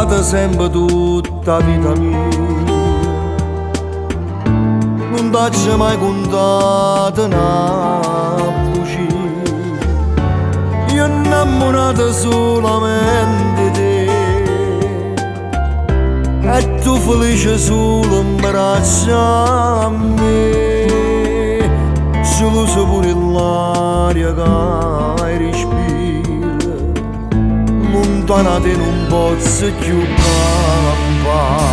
stata sempre tutta vita mia. Non t'ho mai contato una bugia, io innamorato solamente te, e tu felice solo in braccio a me. Geloso pure l'aria che respira, lontana te non posso più campare.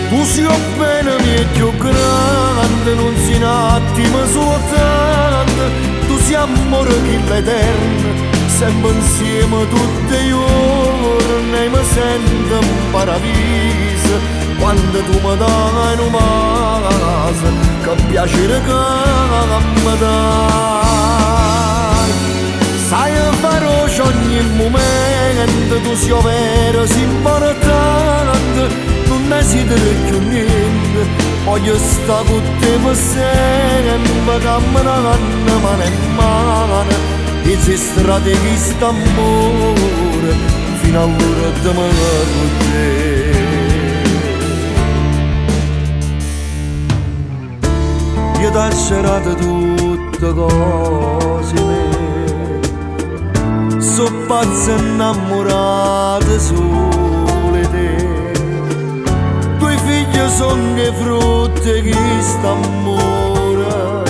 Tu sei bene mia più grande, non sei un attimo soltanto. Tu sei amore che l'eterno, sempre insieme tutti i giorni. E mi sento in paradiso quando tu mi dai una casa, che piacere che mi dai. Sai feroce ogni momento, tu sei vero, sei importante. Non desidero più niente, voglio stare con te per sempre, camminando mano in mano, e se strategista amore, fino all'ora di morire con te. Io t'ho cercato tutte cose mie, sono pazzo innamorato solo di te. Figli sono che frutti che st'amore,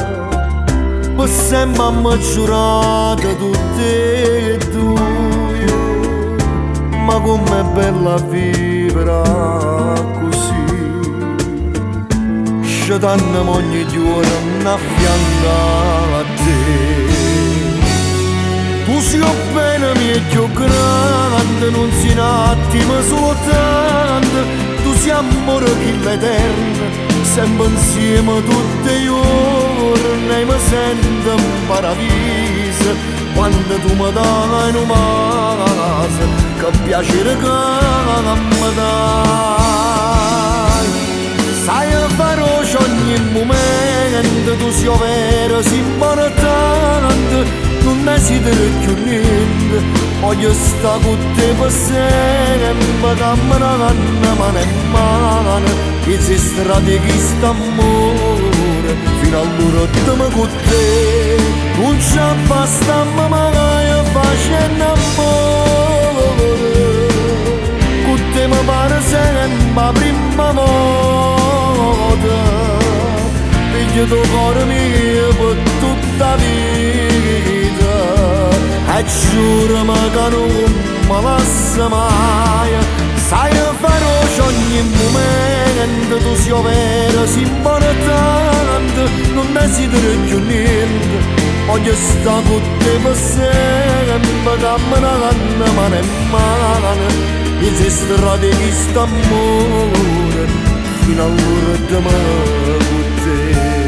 per sempre hanno giurato tutti e due. Ma com'è bella vivere così, scetandomi ogni giorno a fianco a te. Tu sei bene mia più grande, non sei un attimo soltanto. Tu sei amore che l'eterno, sempre insieme tutti i giorni. E mi sento in paradiso quando tu mi dai una casa, che piacere che mi dai. Sai feroce ogni momento, tu sei vero, sei importante. Non desidero più niente, voglio stare con te per sempre, camminando mano in mano, e se strategista amore, fino all'ora di me con te. Non ci basta mai facendo amore, con te mi pare sempre la prima volta. Figlio tuo cuore mio per tutta la vita, e giurami che non mi lascia mai. Sai feroce ogni momento, tu sei vero, sei importante. Non desidero più niente, voglio stare con te per sempre, camminando mano in mano, e se strategista amore, fino all'ora di me con te.